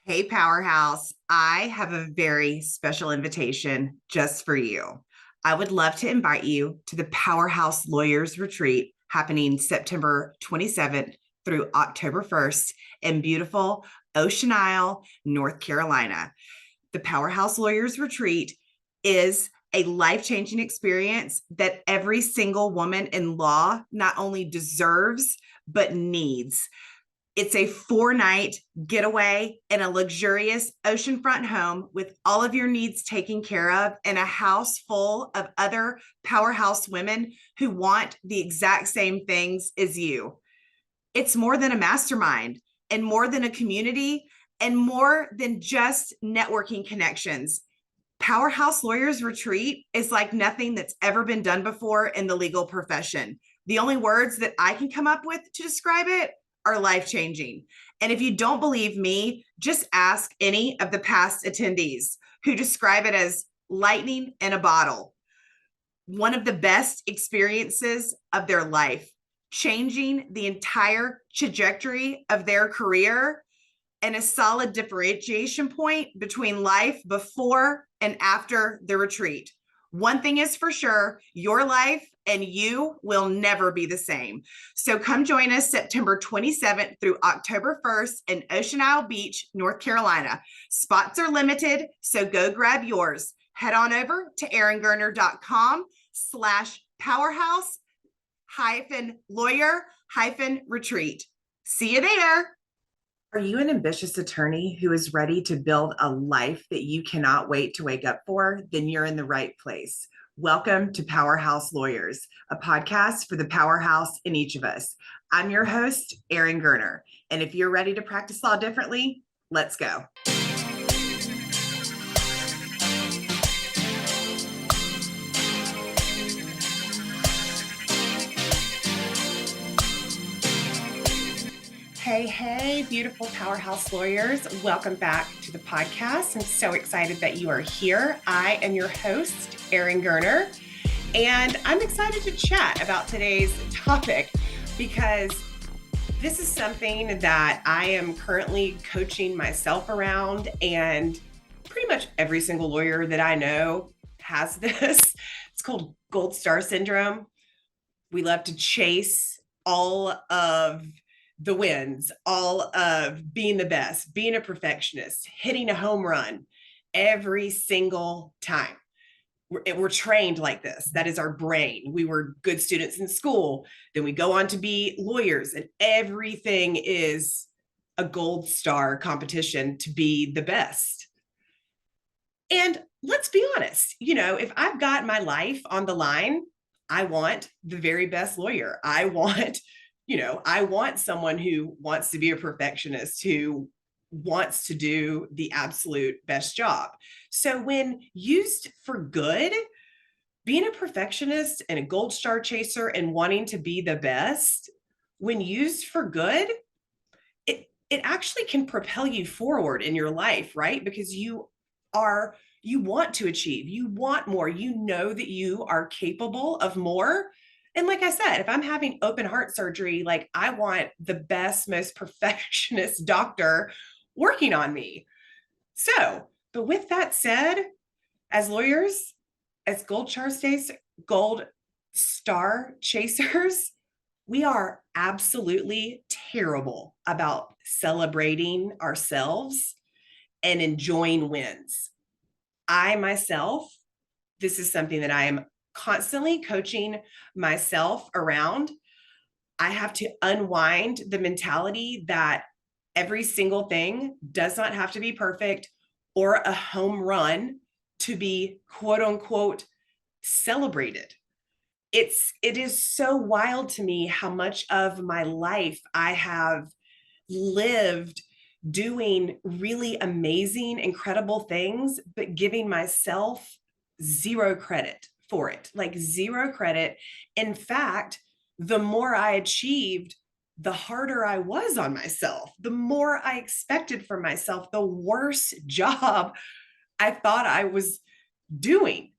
Hey, Powerhouse, I have a very special invitation just for you. I would love to invite you to the Powerhouse Lawyers Retreat happening September 27th through October 1st in beautiful Ocean Isle, North Carolina. The Powerhouse Lawyers Retreat is a life-changing experience that every single woman in law not only deserves, but needs. It's a 4-night getaway in a luxurious oceanfront home with all of your needs taken care of in a house full of other powerhouse women who want the exact same things as you. It's more than a mastermind and more than a community and more than just networking connections. Powerhouse Lawyers Retreat is like nothing that's ever been done before in the legal profession. The only words that I can come up with to describe it are life-changing. And if you don't believe me, just ask any of the past attendees who describe it as lightning in a bottle. One of the best experiences of their life, changing the entire trajectory of their career, and a solid differentiation point between life before and after the retreat. One thing is for sure, your life and you will never be the same. So come join us September 27th through October 1st in Ocean Isle Beach, North Carolina. Spots are limited, so go grab yours. Head on over to eringerner.com/powerhouse lawyer retreat. See you there. Are you an ambitious attorney who is ready to build a life that you cannot wait to wake up for? Then you're in the right place. Welcome to Powerhouse Lawyers, a podcast for the powerhouse in each of us. I'm your host, Erin Gerner. And if you're ready to practice law differently, let's go. Hey, beautiful Powerhouse Lawyers. Welcome back to the podcast. I'm so excited that you are here. I am your host, Erin Gerner, and I'm excited to chat about today's topic because this is something that I am currently coaching myself around, and pretty much every single lawyer that I know has this. It's called Goldstar Syndrome. We love to chase all of the wins, all of being the best, being a perfectionist, hitting a home run every single time. We're trained like this. That is our brain. We were good students in school. Then we go on to be lawyers, and everything is a gold star competition to be the best. And let's be honest, if I've got my life on the line, I want the very best lawyer. I want someone who wants to be a perfectionist, who wants to do the absolute best job. So when used for good, being a perfectionist and a gold star chaser and wanting to be the best, when used for good, it actually can propel you forward in your life, right? Because you want to achieve, you want more, you know that you are capable of more. And like I said, if I'm having open heart surgery, like I want the best, most perfectionist doctor working on me. So, but with that said, as lawyers, as gold star chasers, we are absolutely terrible about celebrating ourselves and enjoying wins. I myself, this is something that I am constantly coaching myself around. I have to unwind the mentality that every single thing does not have to be perfect or a home run to be quote unquote celebrated. It is so wild to me how much of my life I have lived doing really amazing, incredible things, but giving myself zero credit for it, like zero credit. In fact, the more I achieved, the harder I was on myself, the more I expected from myself, the worse job I thought I was doing.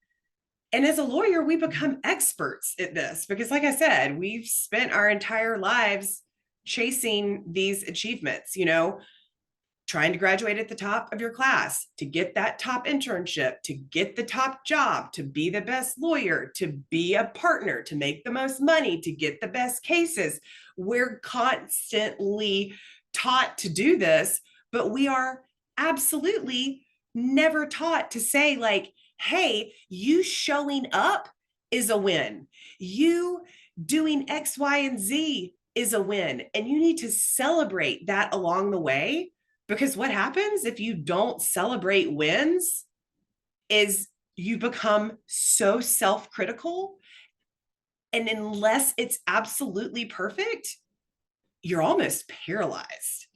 And as a lawyer, we become experts at this because, like I said, we've spent our entire lives chasing these achievements, trying to graduate at the top of your class, to get that top internship, to get the top job, to be the best lawyer, to be a partner, to make the most money, to get the best cases. We're constantly taught to do this, but we are absolutely never taught to say, like, hey, you showing up is a win. You doing X, Y, and Z is a win. And you need to celebrate that along the way. Because what happens if you don't celebrate wins is you become so self-critical. And unless it's absolutely perfect, you're almost paralyzed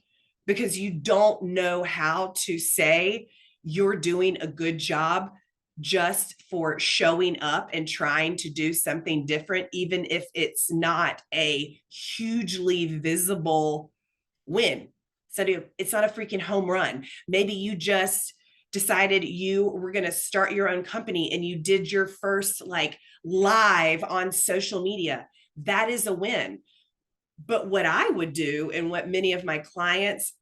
because you don't know how to say you're doing a good job just for showing up and trying to do something different, even if it's not a hugely visible win. So it's not a freaking home run. Maybe you just decided you were going to start your own company and you did your first like live on social media. That is a win. But what I would do and what many of my clients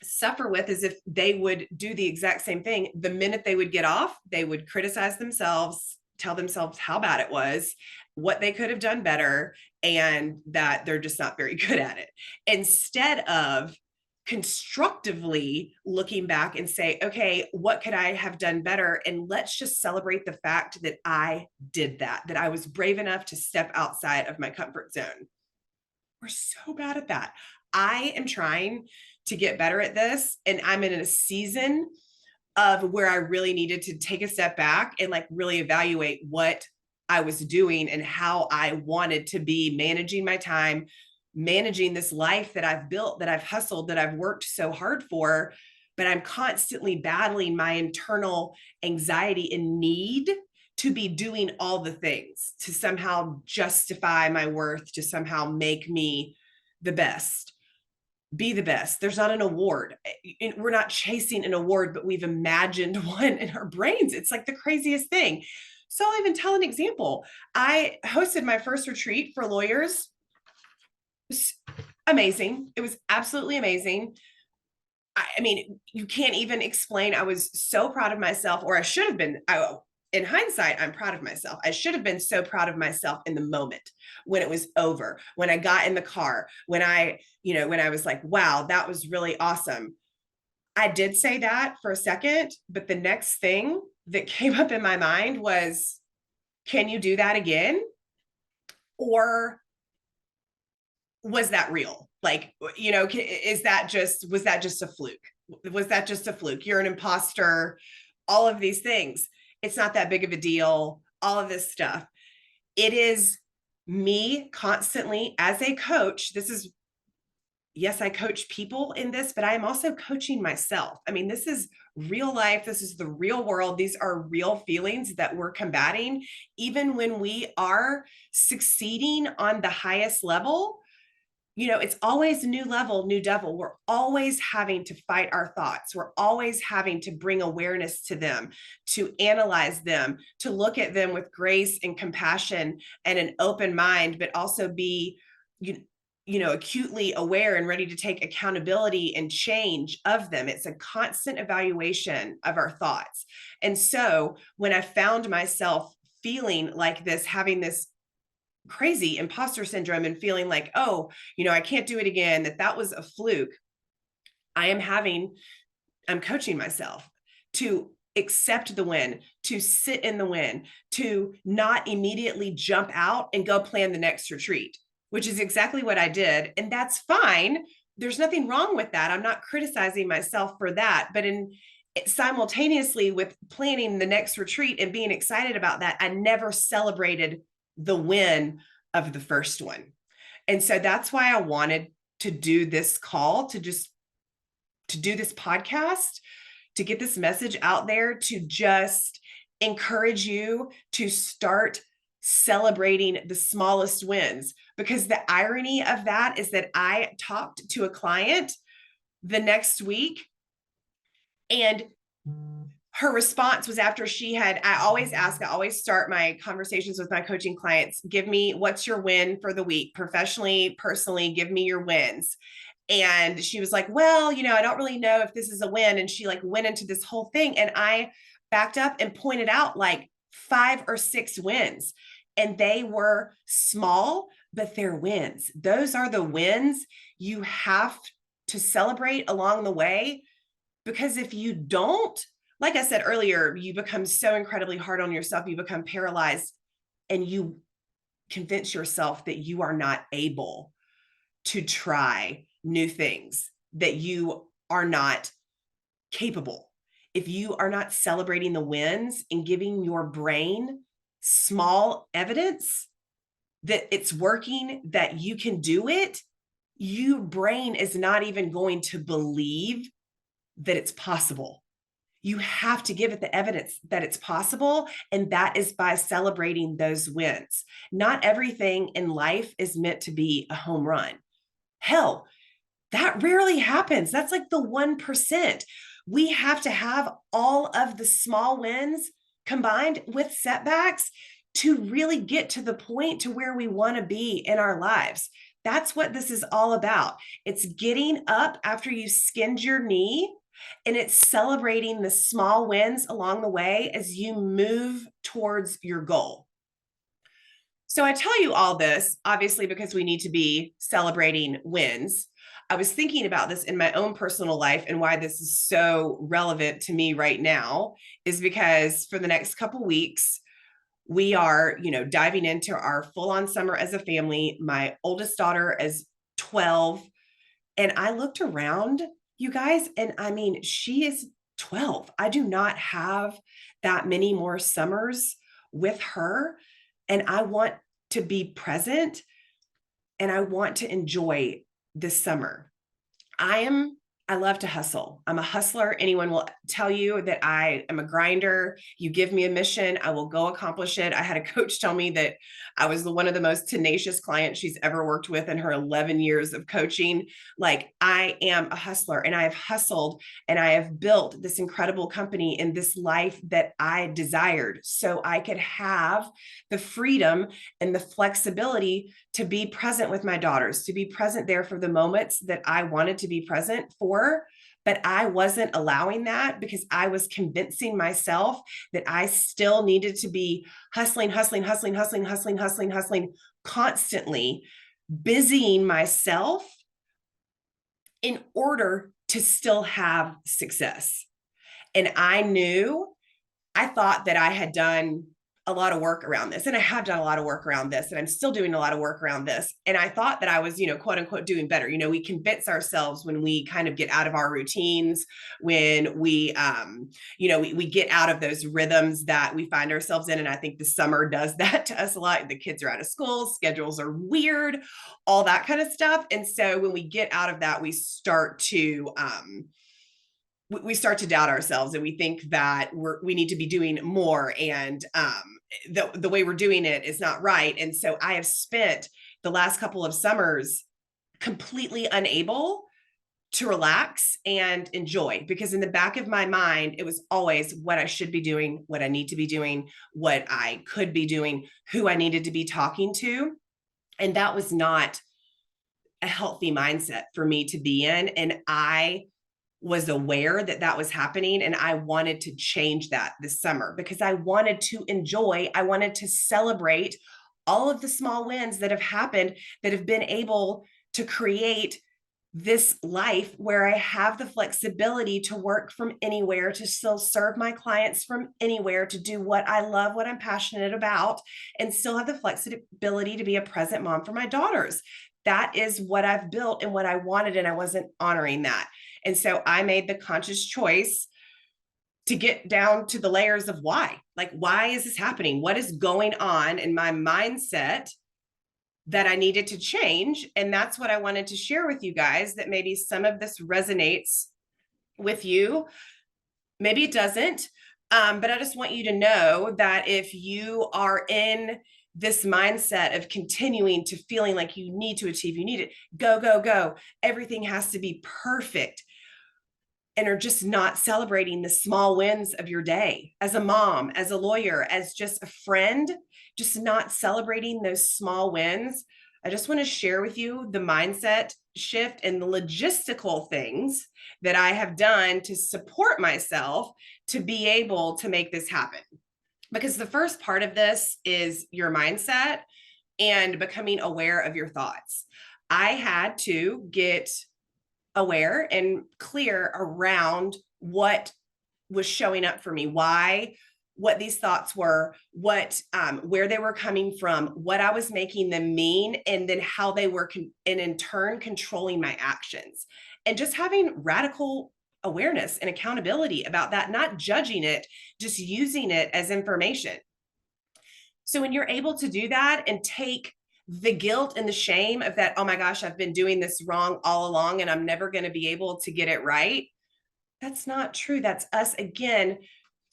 suffer with is if they would do the exact same thing, the minute they would get off, they would criticize themselves, tell themselves how bad it was, what they could have done better, and that they're just not very good at it. Instead of constructively looking back and say, okay, what could I have done better? And let's just celebrate the fact that I did that I was brave enough to step outside of my comfort zone. We're so bad at that. I am trying to get better at this, and I'm in a season of where I really needed to take a step back and like really evaluate what I was doing and how I wanted to be managing my time, managing this life that I've built, that I've hustled, that I've worked so hard for. But I'm constantly battling my internal anxiety and need to be doing all the things to somehow justify my worth, to somehow make me the best, be the best. There's not an award. We're not chasing an award, but we've imagined one in our brains. It's like the craziest thing. So I'll even tell an example. I hosted my first retreat for lawyers. It was amazing. It was absolutely amazing. I mean, you can't even explain. I was so proud of myself, or I should have been. In hindsight, I'm proud of myself. I should have been so proud of myself in the moment when it was over, when I got in the car, when I was like, wow, that was really awesome. I did say that for a second, but the next thing that came up in my mind was, can you do that again? Or was that real? Like, was that just a fluke? Was that just a fluke? You're an imposter, all of these things. It's not that big of a deal, all of this stuff. It is me constantly as a coach. Yes, I coach people in this, but I am also coaching myself. I mean, this is real life. This is the real world. These are real feelings that we're combating. Even when we are succeeding on the highest level, it's always a new level, new devil. We're always having to fight our thoughts. We're always having to bring awareness to them, to analyze them, to look at them with grace and compassion and an open mind, but also be, acutely aware and ready to take accountability and change of them. It's a constant evaluation of our thoughts. And so when I found myself feeling like this, having this crazy imposter syndrome and feeling like, oh, I can't do it again, that was a fluke. I'm coaching myself to accept the win, to sit in the win, to not immediately jump out and go plan the next retreat, which is exactly what I did. And that's fine. There's nothing wrong with that. I'm not criticizing myself for that, but simultaneously with planning the next retreat and being excited about that, I never celebrated the win of the first one. And so that's why I wanted to do this call, to do this podcast, to get this message out there, to just encourage you to start celebrating the smallest wins. Because the irony of that is that I talked to a client the next week, and her response was after I always start my conversations with my coaching clients, give me what's your win for the week, professionally, personally, give me your wins. And she was like, well, I don't really know if this is a win. And she like went into this whole thing. And I backed up and pointed out like 5 or 6 wins. And they were small, but they're wins. Those are the wins you have to celebrate along the way. Because if you don't, like I said earlier, you become so incredibly hard on yourself, you become paralyzed, and you convince yourself that you are not able to try new things, that you are not capable. If you are not celebrating the wins and giving your brain small evidence that it's working, that you can do it, your brain is not even going to believe that it's possible. You have to give it the evidence that it's possible. And that is by celebrating those wins. Not everything in life is meant to be a home run. Hell, that rarely happens. That's like the 1%. We have to have all of the small wins combined with setbacks to really get to the point to where we want to be in our lives. That's what this is all about. It's getting up after you skinned your knee, and it's celebrating the small wins along the way as you move towards your goal. So I tell you all this, obviously, because we need to be celebrating wins. I was thinking about this in my own personal life, and why this is so relevant to me right now is because for the next couple weeks, we are, diving into our full-on summer as a family. My oldest daughter is 12, and I looked around, you guys, and I mean, she is 12. I do not have that many more summers with her, and I want to be present, and I want to enjoy this summer. I love to hustle. I'm a hustler. Anyone will tell you that I am a grinder. You give me a mission, I will go accomplish it. I had a coach tell me that I was one of the most tenacious clients she's ever worked with in her 11 years of coaching. Like, I am a hustler, and I have hustled, and I have built this incredible company in this life that I desired, so I could have the freedom and the flexibility to be present with my daughters, to be present there for the moments that I wanted to be present for. But I wasn't allowing that because I was convincing myself that I still needed to be hustling, constantly busying myself in order to still have success. And I thought that I had done a lot of work around this, and I have done a lot of work around this, and I'm still doing a lot of work around this. And I thought that I was, quote unquote, doing better. We convince ourselves when we kind of get out of our routines, when we get out of those rhythms that we find ourselves in. And I think the summer does that to us a lot. The kids are out of school, schedules are weird, all that kind of stuff. And so when we get out of that, we start to doubt ourselves, and we think that we need to be doing more, and the way we're doing it is not right. And so I have spent the last couple of summers completely unable to relax and enjoy, because in the back of my mind, it was always what I should be doing, what I need to be doing, what I could be doing, who I needed to be talking to. And that was not a healthy mindset for me to be in. And I was aware that that was happening, and I wanted to change that this summer because I wanted to celebrate all of the small wins that have happened, that have been able to create this life where I have the flexibility to work from anywhere, to still serve my clients from anywhere, to do what I love, what I'm passionate about, and still have the flexibility to be a present mom for my daughters. That is what I've built and what I wanted, and I wasn't honoring that. And so I made the conscious choice to get down to the layers of why. Like, why is this happening? What is going on in my mindset that I needed to change? And that's what I wanted to share with you guys, that maybe some of this resonates with you. Maybe it doesn't. But I just want you to know that if you are in this mindset of continuing to feeling like you need to achieve, you need it, go, everything has to be perfect, and are just not celebrating the small wins of your day as a mom, as a lawyer, as just a friend, just not celebrating those small wins, I just want to share with you the mindset shift and the logistical things that I have done to support myself to be able to make this happen. Because the first part of this is your mindset and becoming aware of your thoughts. I had to get aware and clear around what was showing up for me, what these thoughts were, where they were coming from, what I was making them mean, and then how they were and in turn controlling my actions. And just having radical awareness and accountability about that, not judging it, just using it as information. So when you're able to do that and take the guilt and the shame of that, oh my gosh, I've been doing this wrong all along and I'm never going to be able to get it right. That's not true. That's us again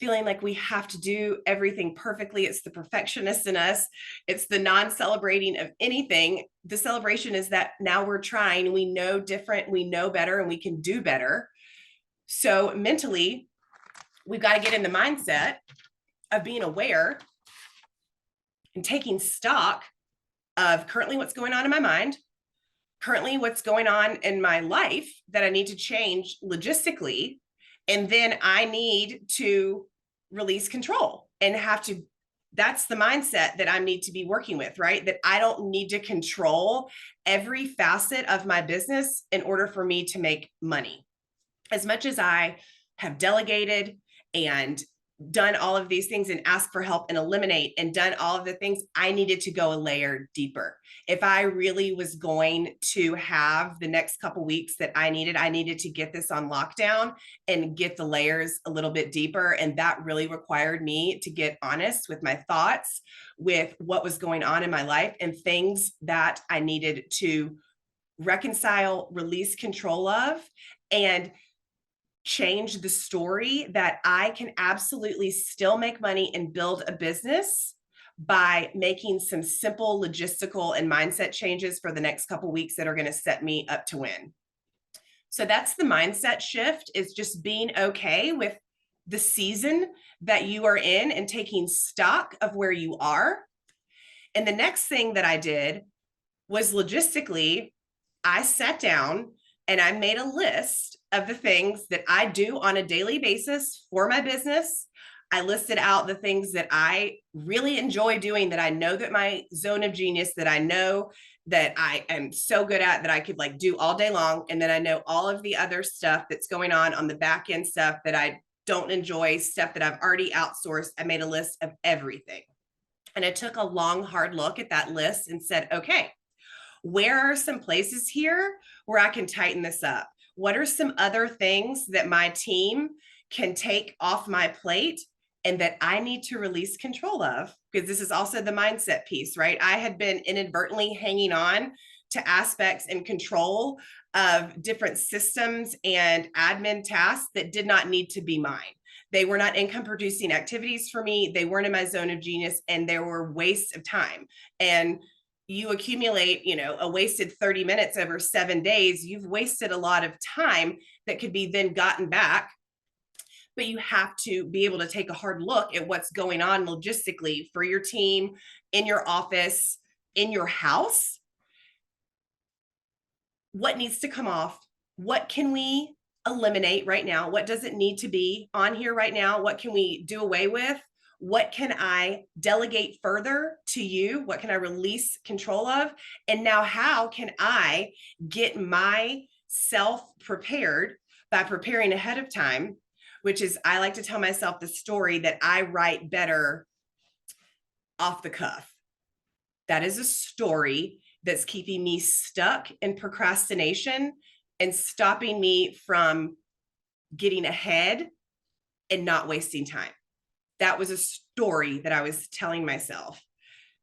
feeling like we have to do everything perfectly. It's the perfectionist in us. It's the non-celebrating of anything. The celebration is that now we're trying, we know different, we know better, and we can do better. So mentally, we've got to get in the mindset of being aware and taking stock of currently what's going on in my mind, currently what's going on in my life that I need to change logistically. And then I need to release control and that's the mindset that I need to be working with, right? That I don't need to control every facet of my business in order for me to make money. As much as I have delegated and done all of these things and asked for help and eliminate and done all of the things, I needed to go a layer deeper. If I really was going to have the next couple weeks that I needed to get this on lockdown and get the layers a little bit deeper. And that really required me to get honest with my thoughts, with what was going on in my life and things that I needed to reconcile, release control of, and change the story that I can absolutely still make money and build a business by making some simple logistical and mindset changes for the next couple of weeks that are going to set me up to win. So that's the mindset shift, is just being okay with the season that you are in and taking stock of where you are. And the next thing that I did was logistically, I sat down and I made a list of the things that I do on a daily basis for my business. I listed out the things that I really enjoy doing, that I know that my zone of genius, that I know that I am so good at, that I could like do all day long. And then I know all of the other stuff that's going on the back end stuff that I don't enjoy, stuff that I've already outsourced. I made a list of everything. And I took a long, hard look at that list and said, okay, where are some places here where I can tighten this up? What are some other things that my team can take off my plate and that I need to release control of? Because this is also the mindset piece, right? I had been inadvertently hanging on to aspects and control of different systems and admin tasks that did not need to be mine. They were not income producing activities for me. They weren't in my zone of genius, and they were waste of time. And you accumulate, a wasted 30 minutes over 7 days, you've wasted a lot of time that could be then gotten back. But you have to be able to take a hard look at what's going on logistically for your team, in your office, in your house. What needs to come off? What can we eliminate right now? What doesn't need to be on here right now? What can we do away with? What can I delegate further to you? What can I release control of? And now how can I get myself prepared by preparing ahead of time, which is, I like to tell myself the story that I write better off the cuff. That is a story that's keeping me stuck in procrastination and stopping me from getting ahead and not wasting time. That was a story that I was telling myself.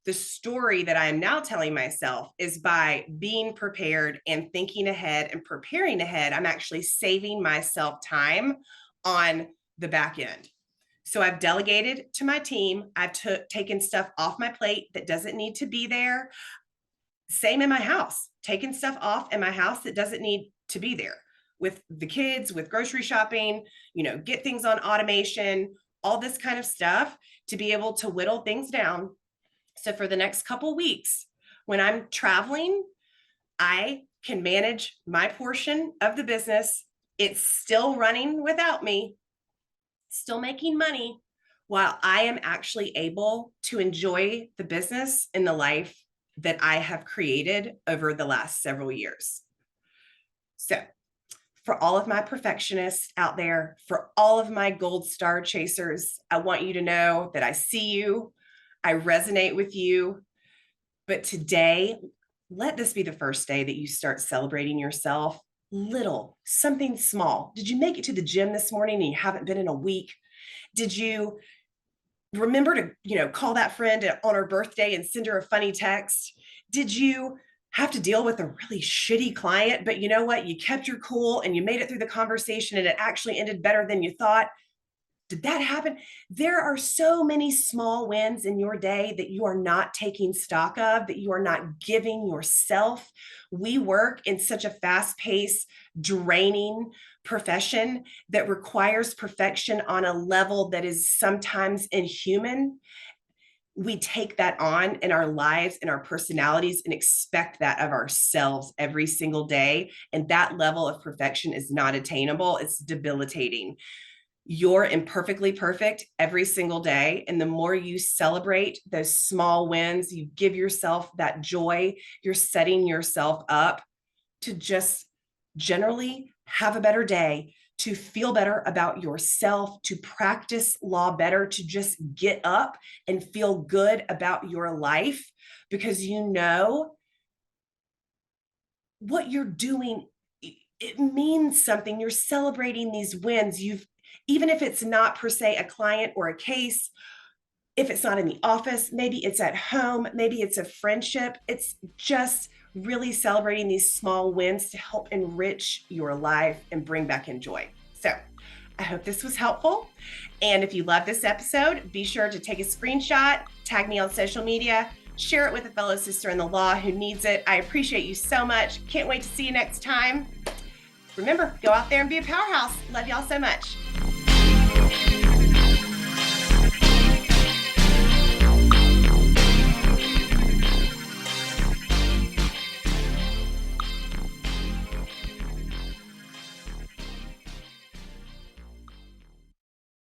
The story that I am now telling myself is, by being prepared and thinking ahead and preparing ahead, I'm actually saving myself time on the back end. So I've delegated to my team. I've taken stuff off my plate that doesn't need to be there. Same in my house, taking stuff off in my house that doesn't need to be there, with the kids, with grocery shopping, get things on automation, all this kind of stuff, to be able to whittle things down. So for the next couple weeks, When I'm traveling, I can manage my portion of the business. It's still running without me, still making money, while I am actually able to enjoy the business and the life that I have created over the last several years. So, for all of my perfectionists out there, for all of my gold star chasers, I want you to know that I see you, I resonate with you. But today, let this be the first day that you start celebrating yourself. Little, something small. Did you make it to the gym this morning and you haven't been in a week? Did you remember to, call that friend on her birthday and send her a funny text? Did you have to deal with a really shitty client, but you know what? You kept your cool and you made it through the conversation and it actually ended better than you thought? Did that happen? There are so many small wins in your day that you are not taking stock of, that you are not giving yourself. We work in such a fast-paced, draining profession that requires perfection on a level that is sometimes inhuman. We take that on in our lives and our personalities and expect that of ourselves every single day. And that level of perfection is not attainable. It's debilitating. You're imperfectly perfect every single day. And the more you celebrate those small wins, you give yourself that joy, you're setting yourself up to just generally have a better day, to feel better about yourself, to practice law better, to just get up and feel good about your life, because you know what you're doing, it means something. You're celebrating these wins. Even if it's not per se a client or a case, if it's not in the office, maybe it's at home, maybe it's a friendship. It's just really celebrating these small wins to help enrich your life and bring back in joy. So I hope this was helpful. And if you love this episode, be sure to take a screenshot, tag me on social media, share it with a fellow sister in the law who needs it. I appreciate you so much. Can't wait to see you next time. Remember, go out there and be a powerhouse. Love y'all so much.